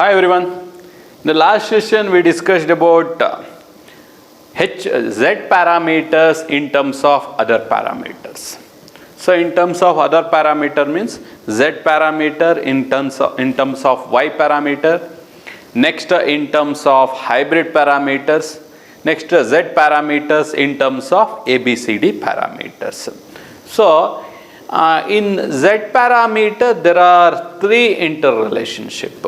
Hi everyone. In the last session we discussed about Z parameters in terms of other parameters. So in terms of other parameter means Z parameter in terms of Y parameter. Next in terms of hybrid parameters. Next Z parameters in terms of ABCD parameters. So in Z parameter there are three interrelationship.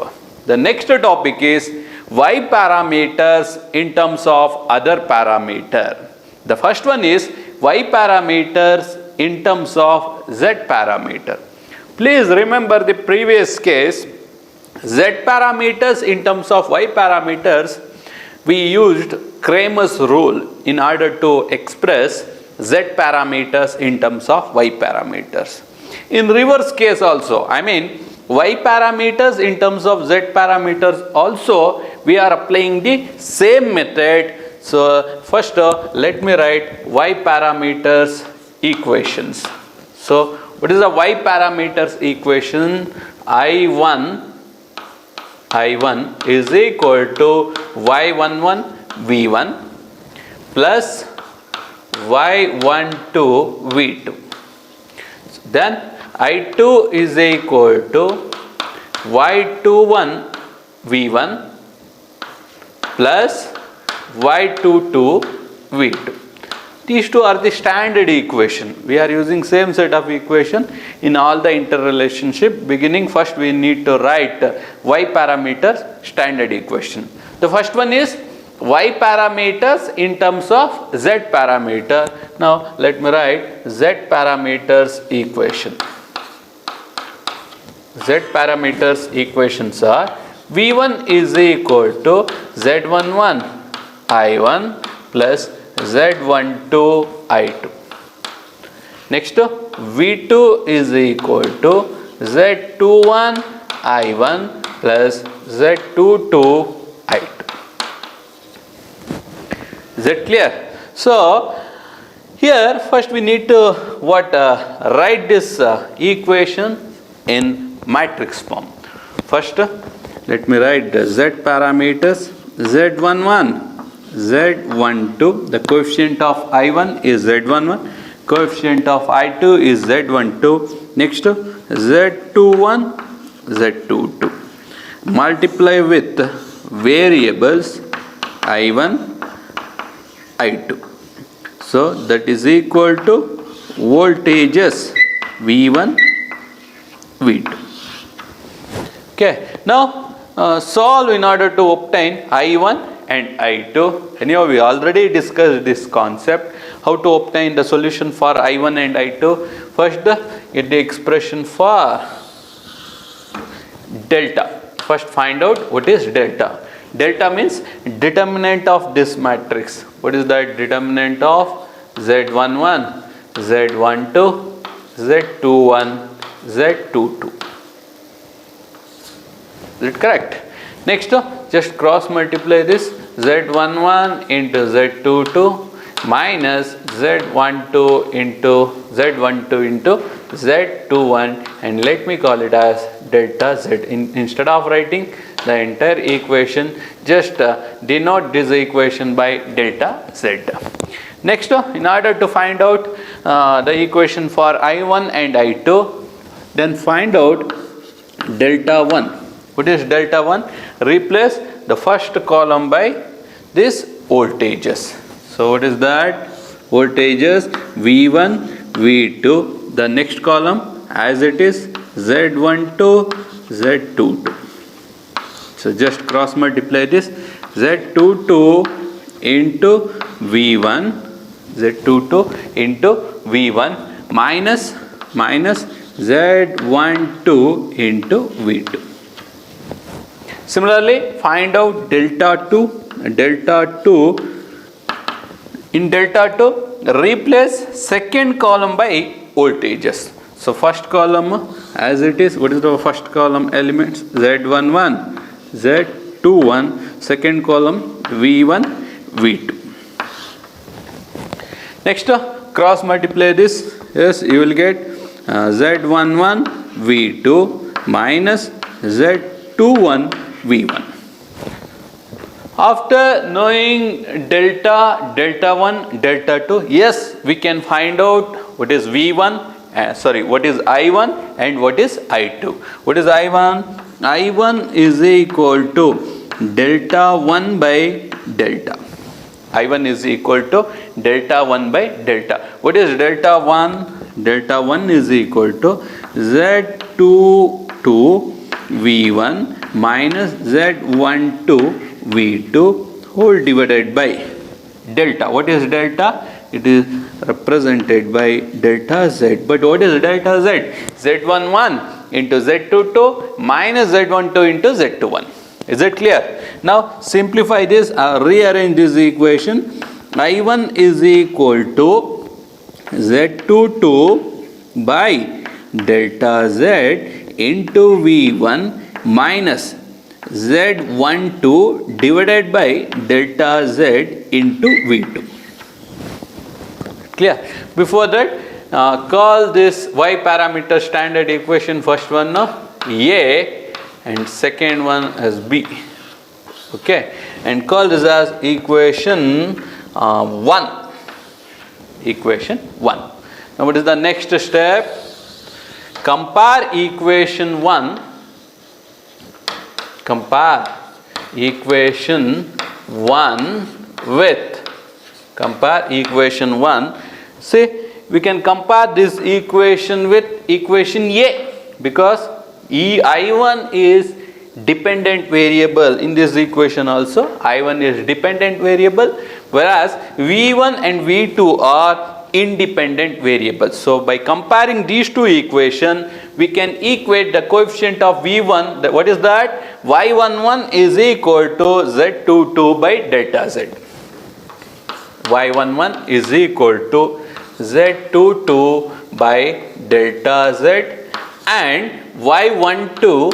The next topic is Y parameters in terms of other parameter. The first one is Y parameters in terms of Z parameter. Please remember the previous case. Z parameters in terms of Y parameters, we used Cramer's rule in order to express Z parameters in terms of Y parameters. In reverse case also, Y parameters in terms of Z parameters also, we are applying the same method. So first let me write Y parameters equations. So what is the Y parameters equation? I1 is equal to Y11 V1 plus Y12 V2. Then I2 is equal to Y21 V1 plus Y22 V2. These two are the standard equation. We are using same set of equation in all the interrelationship. Beginning first we need to write Y parameters standard equation. The first one is Y parameters in terms of Z parameter. Now let me write Z parameters equation. Z parameters equations are V1 is equal to Z11 I1 plus Z12 I2. Next V2 is equal to Z21 I1 plus Z22 I2. Is that clear? So here first we need to write this equation in matrix form. First let me write the Z parameters. Z11, Z12, the coefficient of I1 is Z11, coefficient of I2 is Z12. Next Z21, Z22. Multiply with variables I1, I2. So that is equal to voltages V1, V2. Okay, now solve in order to obtain I1 and I2. Anyhow, we already discussed this concept, how to obtain the solution for I1 and I2. First, get the expression for delta. First, find out what is delta. Delta means determinant of this matrix. What is that determinant of? Z11, Z12, Z21, Z22. Is it correct? Next, just cross multiply this. Z11 into Z22 minus Z12 into Z21 and let me call it as delta Z. Instead of writing the entire equation, just denote this equation by delta Z. Next, in order to find out the equation for I1 and I2, then find out delta 1. What is delta 1? Replace the first column by this voltages. So what is that? Voltages V1, V2. The next column as it is Z12, Z22. So just cross multiply this. Z22 into V1, Z22 into V1 minus Z12 into V2. Similarly, find out delta 2. Delta 2. In delta 2, replace second column by voltages. So first column as it is. What is the first column elements? Z11, Z21. Second column V1, V2. Next, cross multiply this. Yes, you will get Z11 V2 minus Z21 V1. After knowing delta, delta 1, delta 2, yes, we can find out what is V1, what is I1 and what is I2. What is I1? I1 is equal to delta 1 by delta. I1 is equal to delta 1 by delta. What is delta 1? Delta 1 is equal to Z22 V1 minus Z12 V2 whole divided by delta. What is delta? It is represented by delta Z. But what is delta Z? Z11 into Z22 minus Z12 into Z21. Is it clear? Now simplify this, rearrange this equation. I1 is equal to Z22 by delta Z into V1 minus Z12 divided by delta Z into V2. Clear? Before that, call this y parameter standard equation, first one A and second one as B. Okay, and call this as equation 1. Equation 1. Now what is the next step? Compare equation 1. Compare equation 1 with, compare equation 1. See, we can compare this equation with equation A, because I1 is dependent variable in this equation also. I1 is dependent variable, whereas V1 and V2 are independent variables. So by comparing these two equations, we can equate the coefficient of V1. What is that? Y11 is equal to Z22 by delta Z. Y11 is equal to Z22 by delta Z, and Y12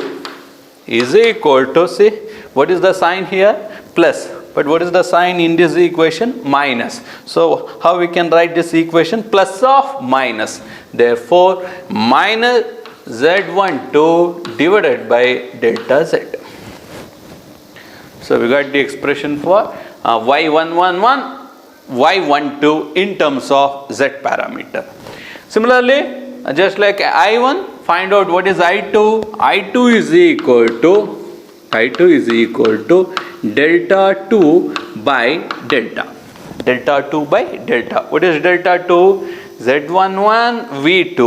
is equal to, see, what is the sign here? Plus. But what is the sign in this equation? Minus. So how we can write this equation? Plus of minus. Therefore, minus Z12 divided by delta Z. So we got the expression for Y111, Y12 in terms of Z parameter. Similarly, just like I1, find out what is I2. I2 is equal to delta 2 by delta. Delta 2 by delta. What is delta 2? Z11 V2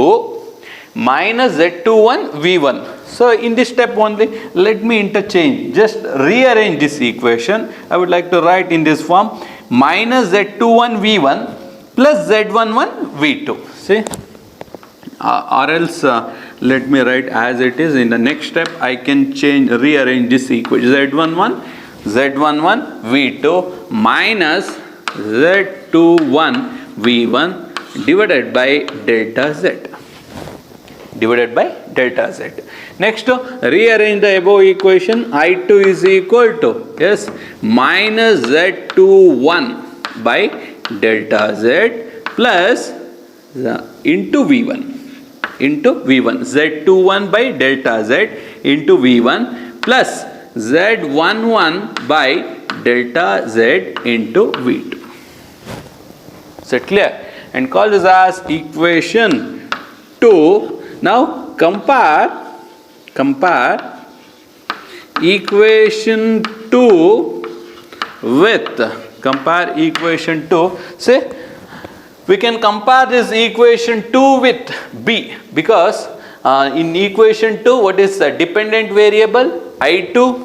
minus Z21 V1. So in this step only, let me interchange. Just rearrange this equation. I would like to write in this form: minus Z21 V1 plus Z11 V2. See? Or else let me write as it is. In the next step, I can rearrange this equation. Z11 V2 minus Z21 V1 divided by delta Z. Divided by delta Z. Next, rearrange the above equation. I2 is equal to, yes, minus Z21 by delta Z plus into V1. Z21 by delta Z into V1 plus Z11 by delta Z into V2. Is it clear? And call this as equation 2. Now compare equation 2 with, say, we can compare this equation 2 with B, because in equation 2, what is the dependent variable? I2.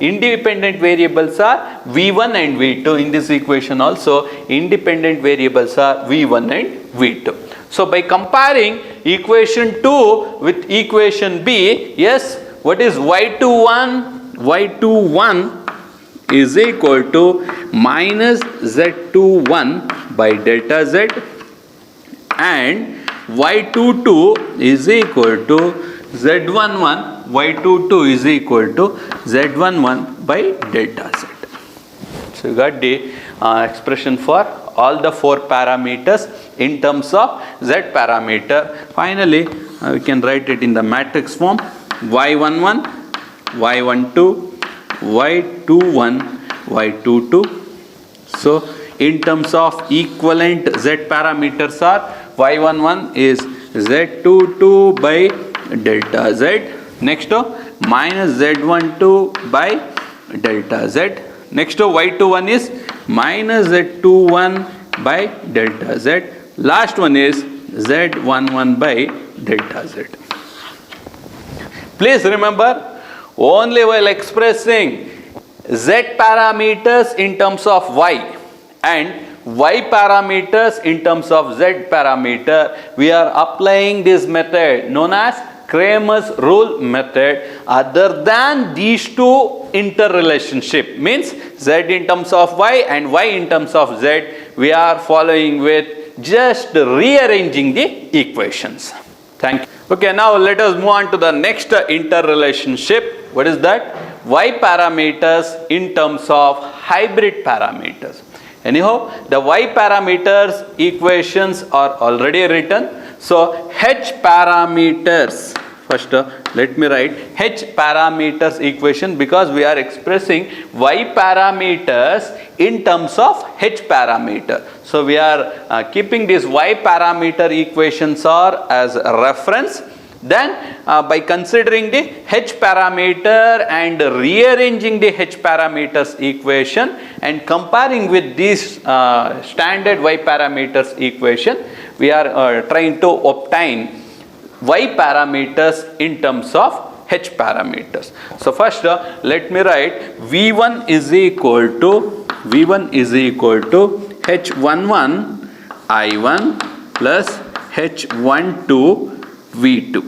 Independent variables are V1 and V2. In this equation also, independent variables are V1 and V2. So by comparing equation 2 with equation B, yes, what is Y21? Y21 is equal to minus Z21 by delta Z, and Y22 is equal to Z11. Y22 is equal to Z11 by delta Z. So you got the expression for all the 4 parameters in terms of Z parameter. Finally, we can write it in the matrix form. Y11 y12, y21, y22. So in terms of equivalent z parameters are y11 is z22 by delta z. Next minus z12 by delta z. Next y21 is minus z21 by delta z. Last one is z11 by delta z. Please remember, only while expressing z parameters in terms of y and y parameters in terms of z parameter, we are applying this method known as Cramer's rule method. Other than these two interrelationship, means z in terms of y and y in terms of z, we are following with just rearranging the equations. Thank you. Okay, now let us move on to the next interrelationship. What is that? Y parameters in terms of hybrid parameters. Anyhow, the y parameters equations are already written. So h parameters, first let me write h parameters equation, because we are expressing y parameters in terms of h parameter. So we are keeping these y parameter equations are as a reference. Then by considering the h parameter and rearranging the h parameters equation and comparing with this standard y parameters equation, we are trying to obtain y parameters in terms of h parameters. So first let me write v1 is equal to h11 I1 plus h12 V2.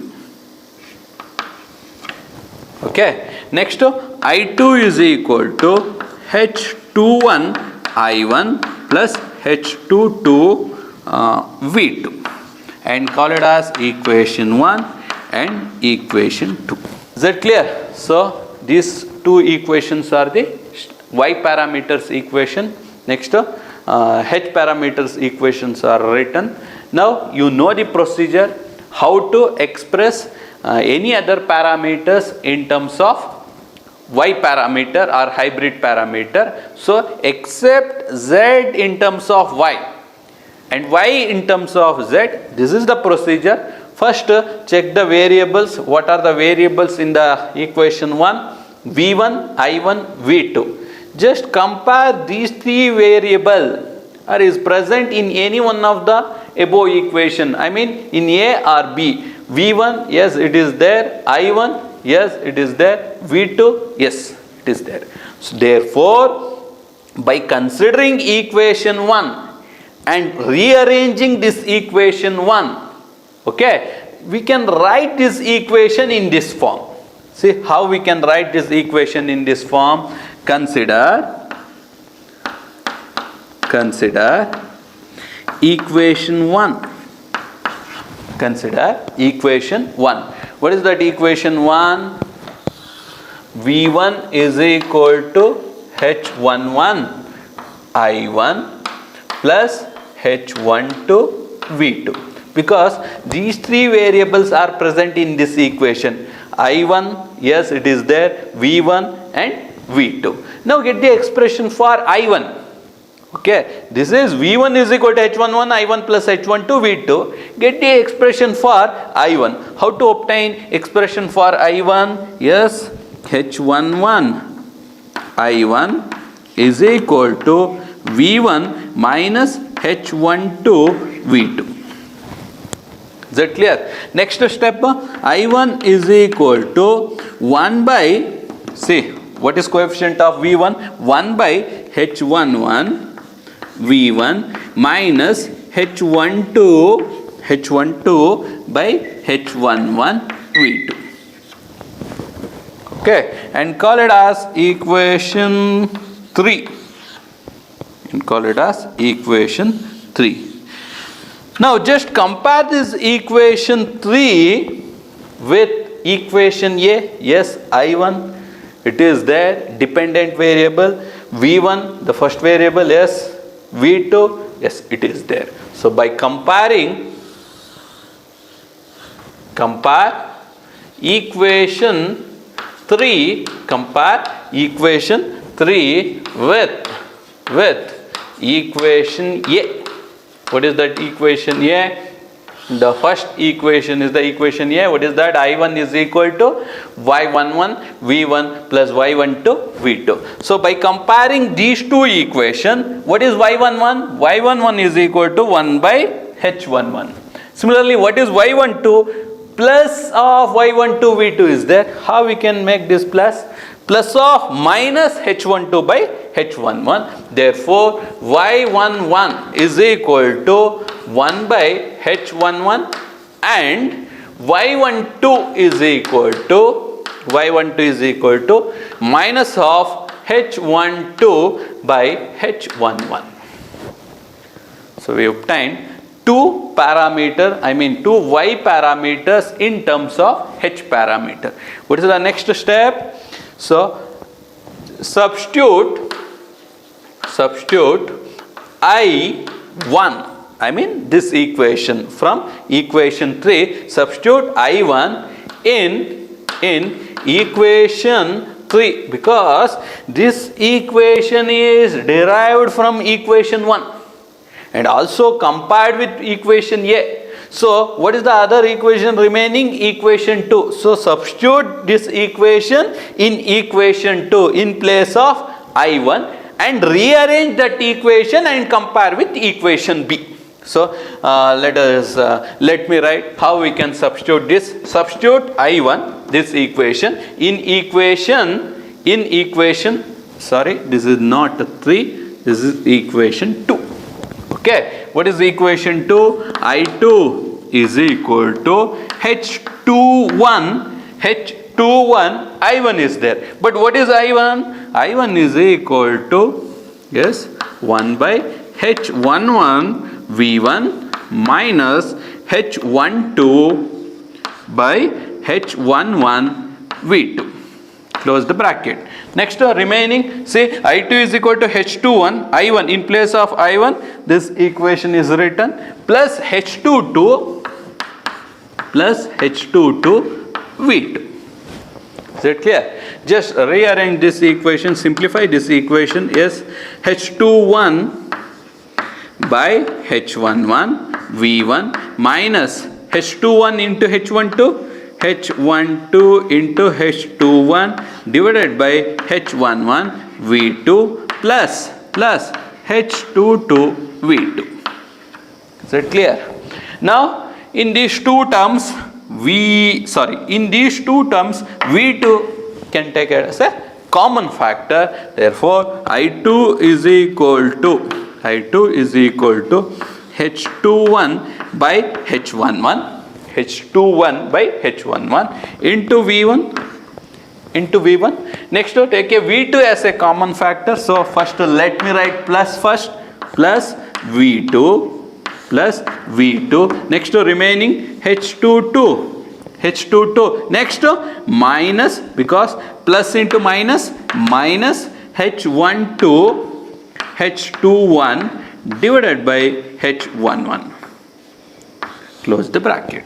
Okay, next I2 is equal to h21 I1 plus h22 V2, and call it as equation 1 and equation 2. Is that clear? So these two equations are the y parameters equation. Next h parameters equations are written. Now you know the procedure how to express any other parameters in terms of y parameter or hybrid parameter. So except z in terms of y and y in terms of z, this is the procedure. First check the variables. What are the variables in the equation 1? V1, I1, V2. Just compare these three variables or is present in any one of the above equation. I mean in A or B. V1, yes, it is there. I1, yes, it is there. V2, yes, it is there. So therefore, by considering equation 1 and rearranging this equation 1, okay, we can write this equation in this form. See how we can write this equation in this form. Consider equation 1. Consider equation 1. What is that equation 1? V1 is equal to h11 I1 plus h12 V2. Because these three variables are present in this equation. I1, yes, it is there. V1 and V2. Now get the expression for I1. Okay, this is V1 is equal to h11 I1 plus h12 V2. Get the expression for I1. How to obtain expression for I1? Yes, h11 I1 is equal to V1 minus h12 V2. Is that clear? Next step, I1 is equal to 1 by, see, what is coefficient of V1? 1 by h11 V1 minus h12 by h11 V2. Okay, and call it as equation 3. And call it as equation 3. Now just compare this equation 3 with equation A. Yes, I1, it is there, dependent variable. V1, the first variable, yes. V2, yes, it is there. So by compare equation 3, compare equation 3 with equation A. What is that equation A? The first equation is the equation A. What is that? I1 is equal to y11 v1 plus y12 v2. So by comparing these two equations, what is y11? y11 is equal to 1 by h11. Similarly, what is y12? Plus of y12 v2 is there. How we can make this plus? Plus of minus h12 by h11. Therefore, y11 is equal to 1 by h11 and y12 is equal to minus of h12 by h11. So we obtained two y parameters in terms of h parameter. What is the next step? So substitute I1, this equation from equation 3, substitute I1 in equation 3, because this equation is derived from equation 1 and also compared with equation A. So what is the other equation remaining? Equation 2. So substitute this equation in equation 2 in place of I1 and rearrange that equation and compare with equation B. So let me write how we can substitute this. Substitute I1, this equation, in equation, sorry, this is not 3, this is equation 2. Okay, what is equation 2? I2 is equal to H21, I1 is there. But what is I1? I1 is equal to, yes, 1 by H11 V1 minus H12 by H11 V2. Close the bracket. Next remaining, say I2 is equal to H21, I1 in place of I1, this equation is written, plus H22 V2. Is it clear? Just rearrange this equation, simplify this equation. Yes, H21 by H11 V1 minus H21 into H12, H12 into H21 divided by H11 V2 plus H22 V2. Is it clear? Now in these two terms V2 can take it as a common factor. Therefore I2 is equal to H21 by H11 by H11 into V1. Next to take a V2 as a common factor. So first let me write plus first, plus V2. Next to remaining H22. Next to minus, because plus into minus H21 divided by H11. Close the bracket.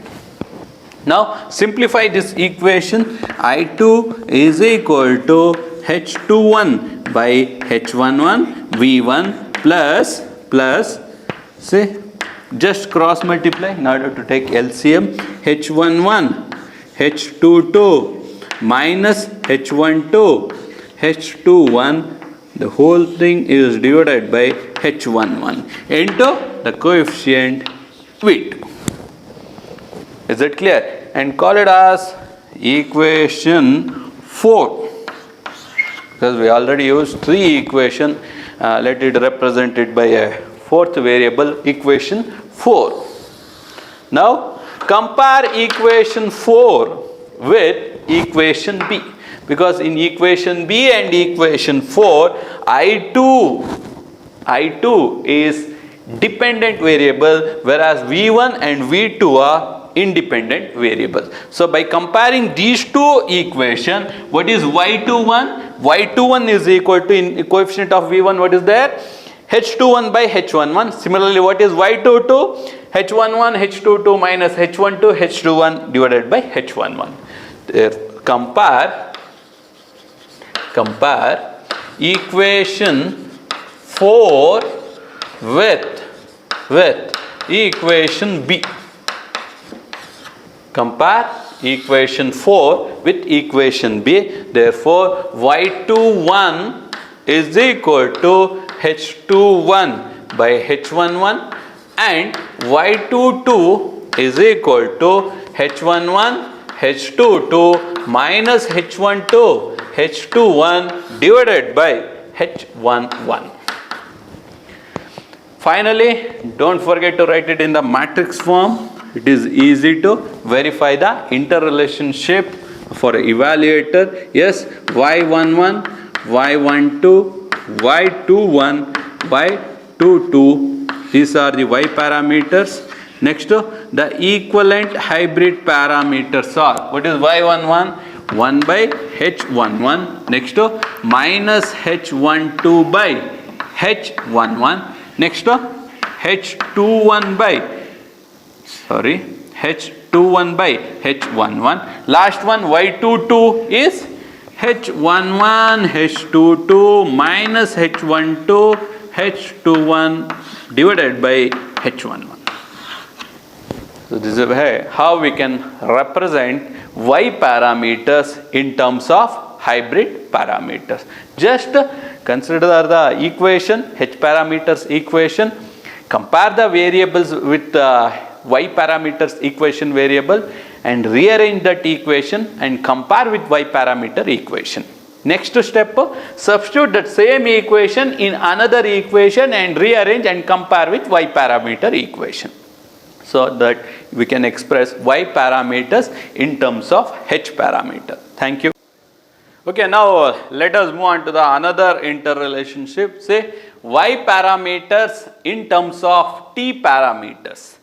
Now simplify this equation. I2 is equal to H21 by H11 V1 plus say just cross multiply in order to take LCM. H11 H22 minus H12 H21, the whole thing is divided by H11 into the coefficient V2. Is it clear? And call it as equation 4, because we already used 3 equation. Let it represent it by a 4th variable, equation 4. Now compare equation 4 with equation B, because in equation B and equation 4 I2 is dependent variable, whereas V1 and V2 are independent variables. So by comparing these two equations, what is Y21? Y21 is equal to, in coefficient of V1, what is there? H21 by H11. Similarly, what is Y22? H11 H22 minus H12 H21 divided by H11. Compare compare equation 4 with equation B. Compare equation 4 with equation B. Therefore, y21 is equal to h21 by h11 and y22 is equal to h11 h22 minus h12 h21 divided by h11. Finally, don't forget to write it in the matrix form. It is easy to verify the interrelationship for evaluator. Yes, y11, y12, y21, y22. These are the y parameters. Next, the equivalent hybrid parameters are, what is y11? 1 by h11. Next, minus h12 by h11. Next, h21 by h11. Last one, y22 is h11 h22 minus h12 h21 divided by h11. So this is how we can represent y parameters in terms of hybrid parameters. Just consider the equation, h parameters equation, compare the variables with y parameters equation variable and rearrange that equation and compare with y parameter equation. Next step, substitute that same equation in another equation and rearrange and compare with y parameter equation, so that we can express y parameters in terms of h parameter. Thank you. Okay, now let us move on to the another interrelationship. Say y parameters in terms of t parameters.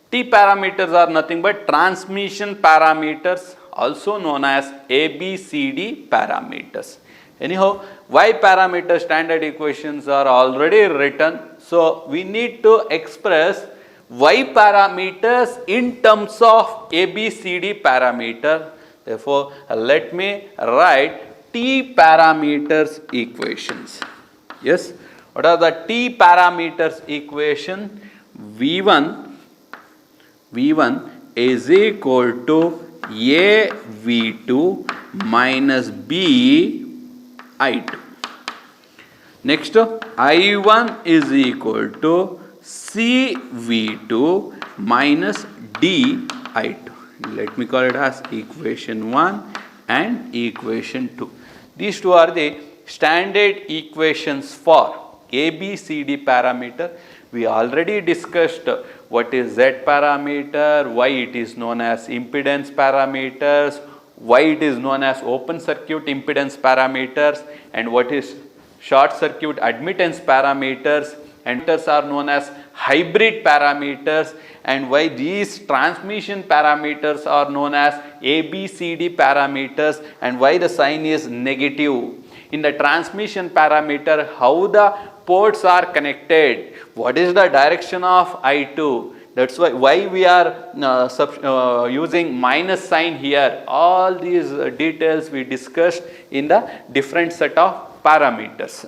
T parameters are nothing but transmission parameters, also known as ABCD parameters. Anyhow, y parameter standard equations are already written, so we need to express y parameters in terms of ABCD parameter. Therefore, let me write T parameters equations. Yes, what are the T parameters equation? V1 is equal to A V2 minus B I2. Next, I1 is equal to C V2 minus D I2. Let me call it as equation 1 and equation 2. These two are the standard equations for ABCD parameter. We already discussed what is Z parameter, why it is known as impedance parameters, why it is known as open circuit impedance parameters, and what is short circuit admittance parameters, and these are known as hybrid parameters, and why these transmission parameters are known as ABCD parameters, and why the sign is negative. In the transmission parameter, how the ports are connected, what is the direction of I2, that's why we are using minus sign here. All these details we discussed in the different set of parameters.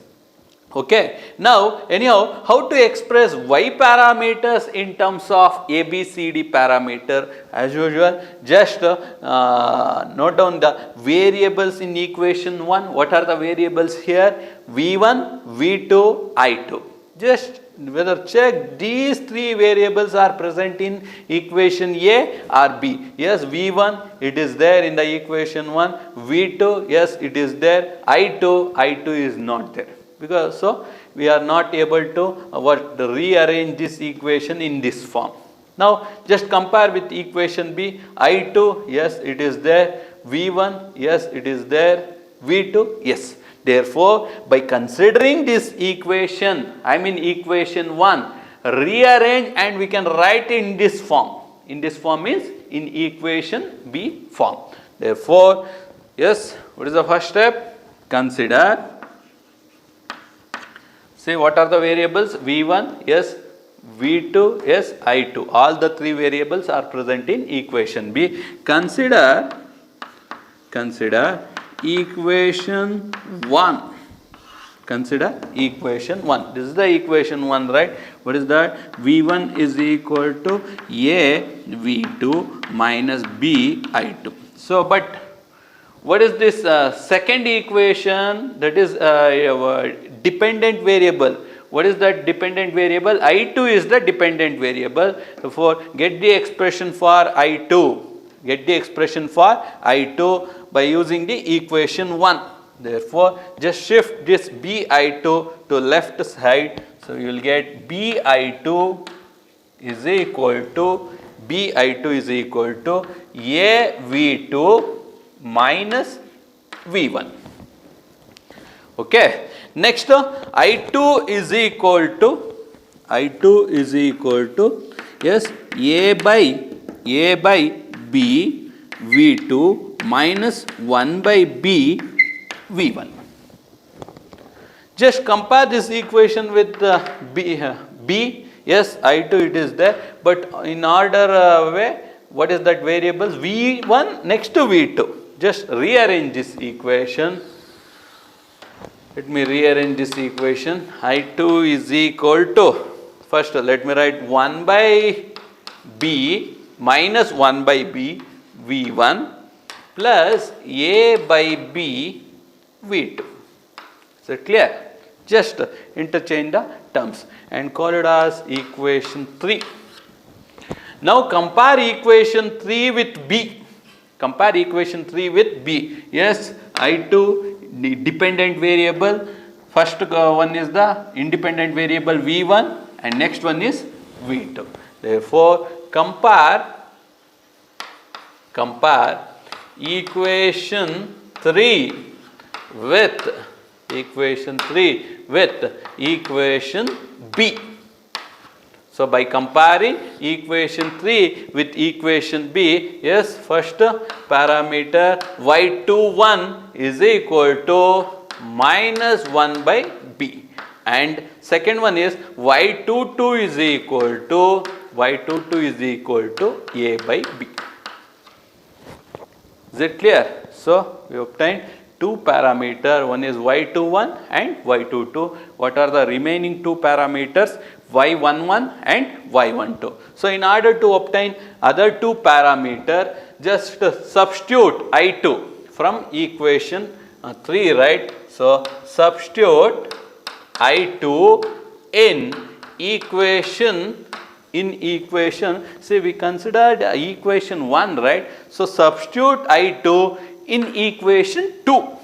Okay, now anyhow, how to express y parameters in terms of ABCD parameter? As usual, just note down the variables in equation 1. What are the variables here? V1, V2, I2. Just whether check these three variables are present in equation A or B. Yes, V1 it is there in the equation 1. V2, yes, it is there. I2 is not there. Because so we are not able to rearrange this equation in this form. Now just compare with equation B. I2, yes, it is there. V1, yes, it is there. V2, yes. Therefore, by considering this equation, equation 1, rearrange and we can write in this form. In this form means in equation B form. Therefore, yes, what is the first step? Consider. Say what are the variables? V1, yes, V2, yes, I2. All the three variables are present in equation B. Consider equation 1. Consider equation 1. This is the equation 1, right? What is that? V1 is equal to A V2 minus B I2. So, but what is this second equation? That is dependent variable. What is that dependent variable? I2 is the dependent variable. Therefore, get the expression for I2. Get the expression for I2 by using the equation 1. Therefore, just shift this Bi2 to left side. So, you will get Bi2 is equal to A V2 minus V1. Okay. Next, I2 is equal to yes A by B V2 minus 1 by B V1. Just compare this equation with B. Yes, I2 it is there, but in order way, what is that variables? V1 next to V2. Just rearrange this equation. Let me rearrange this equation. I2 is equal to, first let me write 1 by B minus 1 by B V1 plus A by B V2. Is it clear? Just interchange the terms and call it as equation 3. Now compare equation 3 with B. Compare equation 3 with B. Yes, I2 the dependent variable. First one is the independent variable V1 and next one is V2. Therefore, compare equation 3 with equation B. So, by comparing equation 3 with equation B, yes, first parameter y21 is equal to minus 1 by B, and second one is y22 is equal to A by B. Is it clear? So, we obtained two parameters, one is y21 and y22. What are the remaining two parameters? Y11 and y12. So, in order to obtain other two parameters, just substitute I2 from equation 3, right? So, substitute I2 in equation, see we considered equation 1, right? So, substitute I2 in equation 2.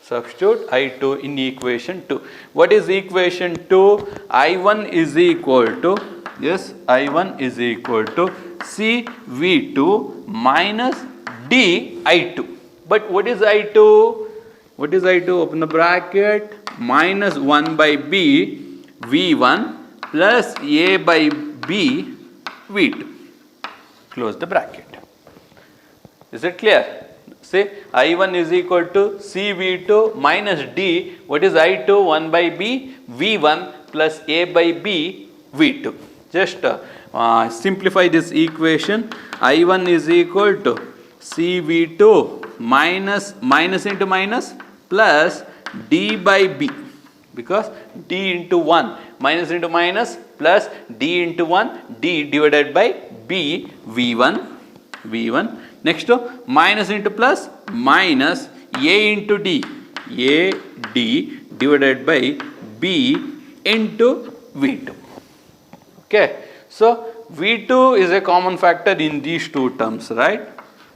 Substitute I2 in equation 2. What is equation 2? I1 is equal to, yes, I1 is equal to CV2 minus DI2. But what is I2? What is I2? Open the bracket. Minus 1 by B V1 plus A by B V2. Close the bracket. Is it clear? Say I1 is equal to CV2 minus D. What is I2? 1 by B V1 plus A by B V2. Just simplify this equation. I1 is equal to CV2 minus into minus plus D by B, because D into 1 minus into minus plus D into 1 D divided by B V1. Next minus into plus minus A into D, A D divided by B into V2. Okay. So, V2 is a common factor in these two terms, right?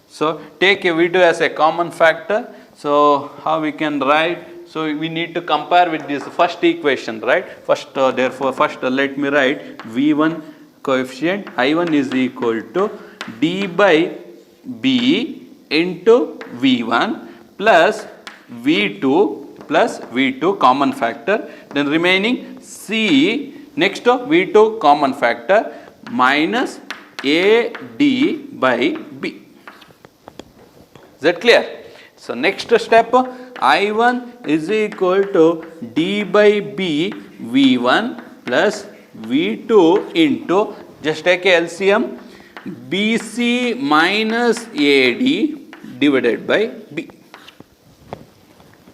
So, take a V2 as a common factor. So, how we can write? So, we need to compare with this first equation, right? First, therefore, first let me write V1 coefficient. I1 is equal to D by B into V1 plus V2 common factor, then remaining C, next V2 common factor minus AD by B. Is that clear? So, next step, I1 is equal to D by B V1 plus V2 into, just take a LCM, BC minus AD divided by B.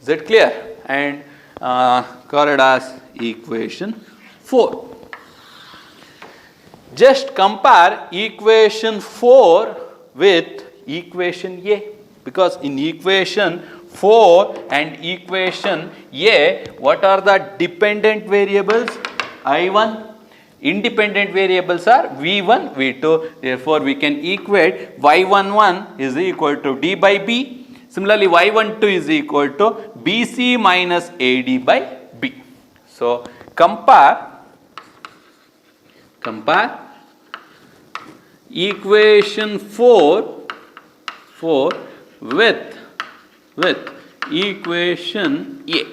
Is it clear? And called as equation 4. Just compare equation 4 with equation A, because in equation 4 and equation A, what are the dependent variables? I1. Independent variables are V1, V2. Therefore, we can equate Y11 is equal to D by B. Similarly, Y12 is equal to BC minus AD by B. So, compare equation 4 with equation A.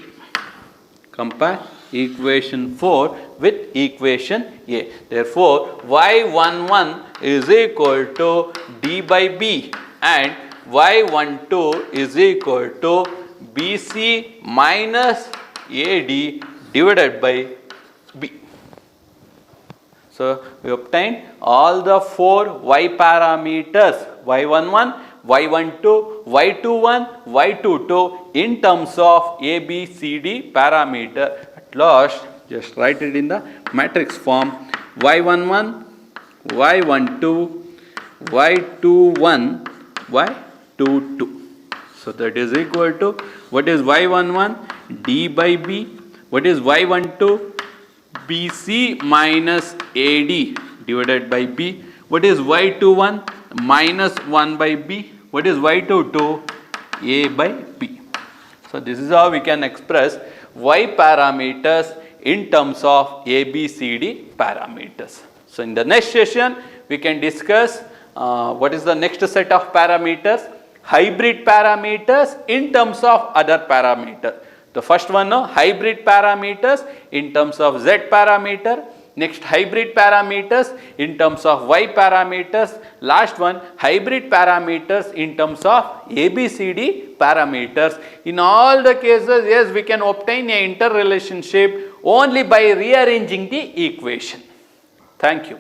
Compare equation 4 with equation A. Therefore, Y11 is equal to D by B and Y12 is equal to BC minus AD divided by B. So, we obtained all the 4 Y parameters, Y11, Y12, Y21, Y22 in terms of A, B, C, D parameter. At last, just write it in the matrix form: Y11, Y12, Y21, Y22. So, that is equal to, what is Y11? D by B. What is Y12? BC minus AD divided by B. What is Y21? Minus 1 by B. What is Y22? A by B. So, this is how we can express Y parameters in terms of ABCD parameters. So, in the next session, we can discuss what is the next set of parameters? Hybrid parameters in terms of other parameters. The first one, hybrid parameters in terms of Z parameter. Next, hybrid parameters in terms of Y parameters. Last one, hybrid parameters in terms of ABCD parameters. In all the cases, yes, we can obtain an interrelationship only by rearranging the equation. Thank you.